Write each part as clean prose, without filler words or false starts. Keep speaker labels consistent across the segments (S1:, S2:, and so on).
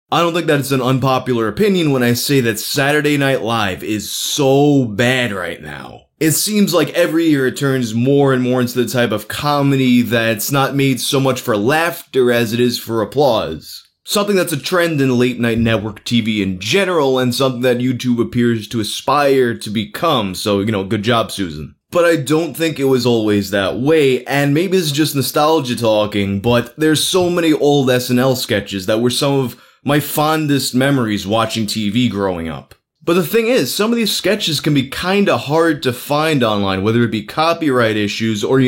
S1: I don't think that's an unpopular opinion when I say that Saturday Night Live is so bad right now. It seems like every year it turns more and more into the type of comedy that's not made so much for laughter as it is for applause. Something that's a trend in late night network TV in general, and something that YouTube appears to aspire to become, so, good job, Susan. But I don't think it was always that way, and maybe it's just nostalgia talking, but there's so many old SNL sketches that were some of my fondest memories watching TV growing up. But the thing is, some of these sketches can be kinda hard to find online, whether it be copyright issues or,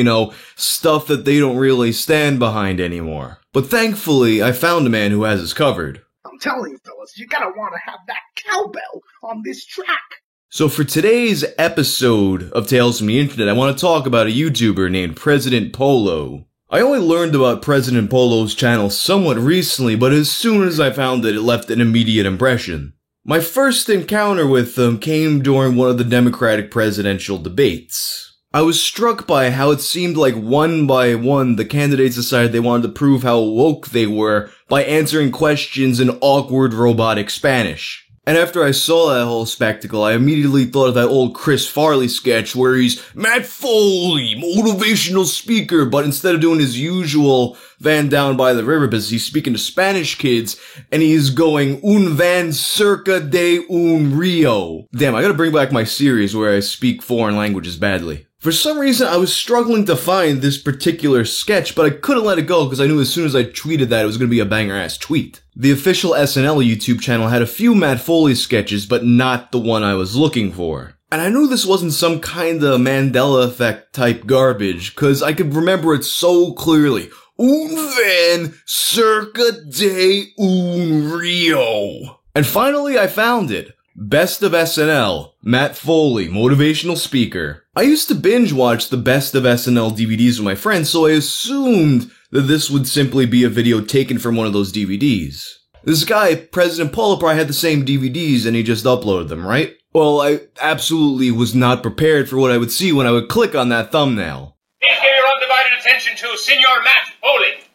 S1: stuff that they don't really stand behind anymore. But thankfully, I found a man who has us covered.
S2: I'm telling you, fellas, you gotta wanna have that cowbell on this track.
S1: So for today's episode of Tales from the Internet, I want to talk about a YouTuber named President Polo. I only learned about President Polo's channel somewhat recently, but as soon as I found it left an immediate impression. My first encounter with them came during one of the Democratic presidential debates. I was struck by how it seemed like one by one the candidates decided they wanted to prove how woke they were by answering questions in awkward robotic Spanish. And after I saw that whole spectacle, I immediately thought of that old Chris Farley sketch where he's Matt Foley, motivational speaker, but instead of doing his usual van down by the river business, he's speaking to Spanish kids, and he's going un van cerca de un rio. Damn, I gotta bring back my series where I speak foreign languages badly. For some reason, I was struggling to find this particular sketch, but I couldn't let it go because I knew as soon as I tweeted that it was going to be a banger-ass tweet. The official SNL YouTube channel had a few Matt Foley sketches, but not the one I was looking for. And I knew this wasn't some kinda Mandela effect type garbage, because I could remember it so clearly. Un van cerca de un rio. And finally, I found it. Best of SNL, Matt Foley, motivational speaker. I used to binge watch the Best of SNL DVDs with my friends, so I assumed that this would simply be a video taken from one of those DVDs. This guy, President Polo, probably had the same DVDs and he just uploaded them, right? Well, I absolutely was not prepared for what I would see when I would click on that thumbnail.
S3: Please give your undivided attention to Senor Matt Foley.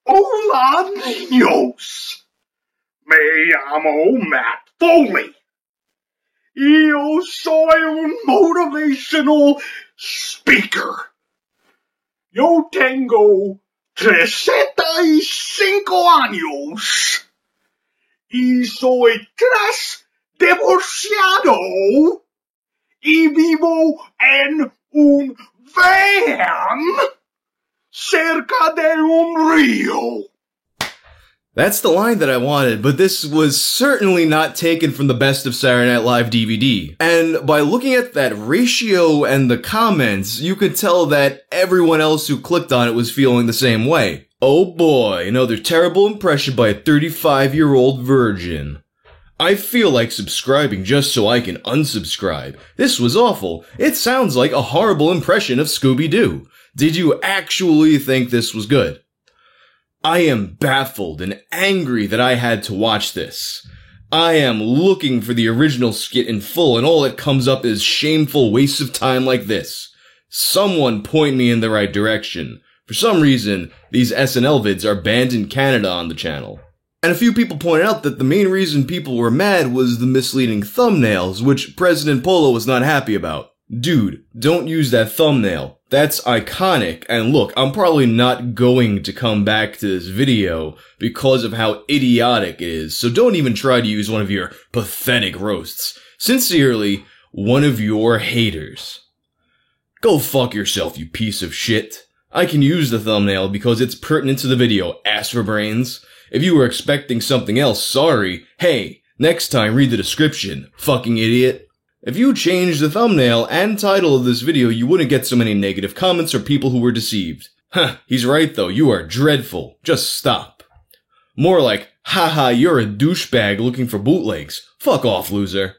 S2: Hola, niños. Me llamo Matt Foley. Yo soy un motivational speaker. Yo tengo 35 años. Y soy divorciado. Y vivo en un van cerca de un río.
S1: That's the line that I wanted, but this was certainly not taken from the Best of Saturday Night Live DVD. And by looking at that ratio and the comments, you could tell that everyone else who clicked on it was feeling the same way. Oh boy, another terrible impression by a 35-year-old virgin. I feel like subscribing just so I can unsubscribe. This was awful. It sounds like a horrible impression of Scooby-Doo. Did you actually think this was good? I am baffled and angry that I had to watch this. I am looking for the original skit in full, and all that comes up is shameful wastes of time like this. Someone point me in the right direction. For some reason, these SNL vids are banned in Canada on the channel. And a few people pointed out that the main reason people were mad was the misleading thumbnails, which President Polo was not happy about. Dude, don't use that thumbnail. That's iconic, and look, I'm probably not going to come back to this video because of how idiotic it is, so don't even try to use one of your pathetic roasts. Sincerely, one of your haters. Go fuck yourself, you piece of shit. I can use the thumbnail because it's pertinent to the video, ass for brains. If you were expecting something else, sorry. Hey, next time read the description, fucking idiot. If you changed the thumbnail and title of this video, you wouldn't get so many negative comments or people who were deceived. Huh, he's right though, you are dreadful. Just stop. More like, haha, you're a douchebag looking for bootlegs. Fuck off, loser.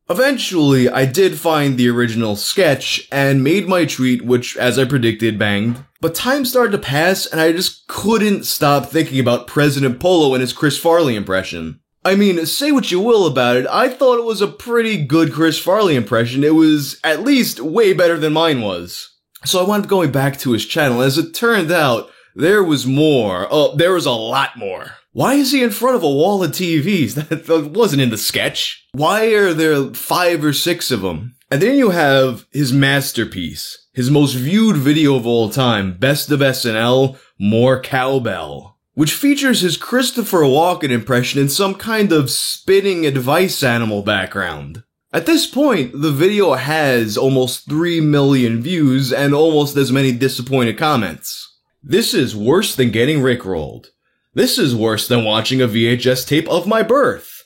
S1: Eventually, I did find the original sketch and made my tweet, which, as I predicted, banged. But time started to pass and I just couldn't stop thinking about President Polo and his Chris Farley impression. I mean, say what you will about it, I thought it was a pretty good Chris Farley impression. It was at least way better than mine was. So I wound up going back to his channel. As it turned out, There was more. Oh, there was a lot more. Why is he in front of a wall of TVs? That wasn't in the sketch. Why are there 5 or 6 of them? And then you have his masterpiece, his most viewed video of all time, Best of SNL, More Cowbell, which features his Christopher Walken impression in some kind of spinning advice animal background. At this point, the video has almost 3 million views and almost as many disappointed comments. This is worse than getting rickrolled. This is worse than watching a VHS tape of my birth.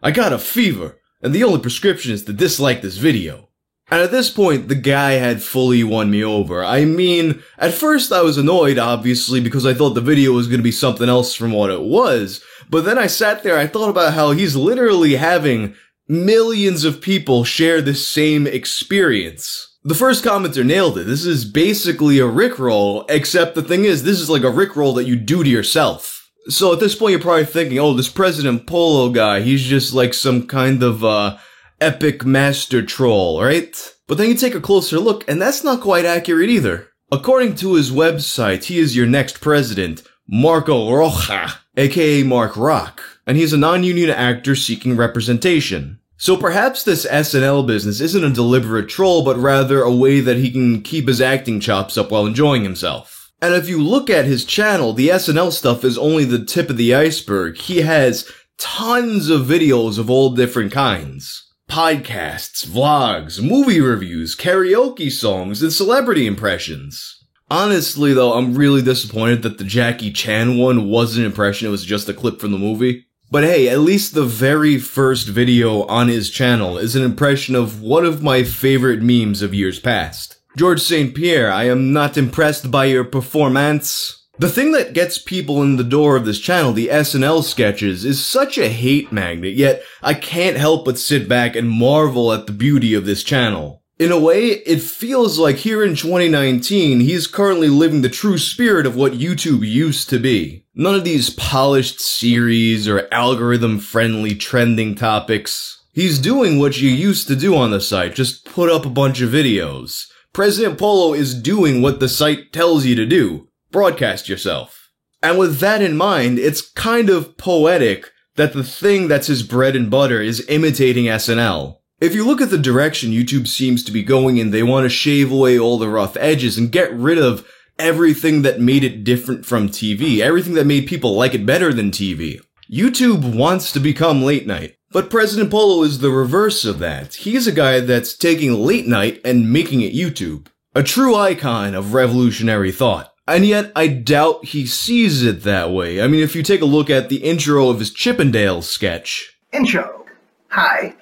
S1: I got a fever, and the only prescription is to dislike this video. And at this point, the guy had fully won me over. I mean, at first I was annoyed, obviously, because I thought the video was going to be something else from what it was. But then I sat there, I thought about how he's literally having millions of people share this same experience. The first commenter nailed it. This is basically a rickroll, except the thing is, this is like a rickroll that you do to yourself. So at this point, you're probably thinking, oh, this President Polo guy, he's just like some kind of, epic master troll, right? But then you take a closer look, and that's not quite accurate either. According to his website, he is your next president, Marco Rocha, aka Mark Rock, and he's a non-union actor seeking representation. So perhaps this SNL business isn't a deliberate troll, but rather a way that he can keep his acting chops up while enjoying himself. And if you look at his channel, the SNL stuff is only the tip of the iceberg. He has tons of videos of all different kinds. Podcasts, vlogs, movie reviews, karaoke songs, and celebrity impressions. Honestly though, I'm really disappointed that the Jackie Chan one wasn't an impression, it was just a clip from the movie. But hey, at least the very first video on his channel is an impression of one of my favorite memes of years past. George St. Pierre, I am not impressed by your performance. The thing that gets people in the door of this channel, the SNL sketches, is such a hate magnet, yet I can't help but sit back and marvel at the beauty of this channel. In a way, it feels like here in 2019, he's currently living the true spirit of what YouTube used to be. None of these polished series or algorithm-friendly trending topics. He's doing what you used to do on the site, just put up a bunch of videos. President Polo is doing what the site tells you to do. Broadcast yourself. And with that in mind, it's kind of poetic that the thing that's his bread and butter is imitating SNL. If you look at the direction YouTube seems to be going in, they want to shave away all the rough edges and get rid of everything that made it different from TV, everything that made people like it better than TV. YouTube wants to become late night. But President Polo is the reverse of that. He's a guy that's taking late night and making it YouTube. A true icon of revolutionary thought. And yet, I doubt he sees it that way. I mean, if you take a look at the intro of his Chippendales sketch.
S2: Intro. Hi.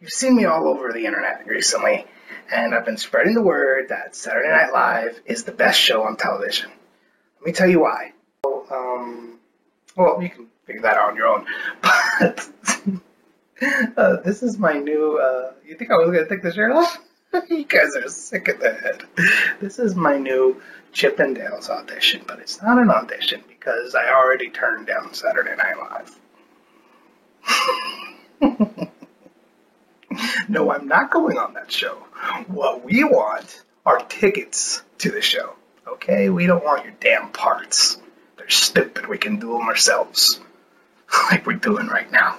S2: You've seen me all over the internet recently, and I've been spreading the word that Saturday Night Live is the best show on television. Let me tell you why. Well, you can figure that out on your own. But this is my new, you think I was going to take the shirt off? You guys are sick in the head. This is my new Chippendales audition, but it's not an audition because I already turned down Saturday Night Live. No, I'm not going on that show. What we want are tickets to the show, okay? We don't want your damn parts. They're stupid. We can do them ourselves, like we're doing right now.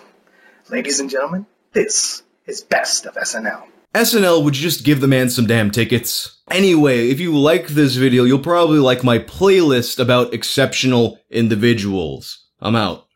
S2: Ladies and gentlemen, this is Best of SNL.
S1: SNL, would you just give the man some damn tickets? Anyway, if you like this video, you'll probably like my playlist about exceptional individuals. I'm out.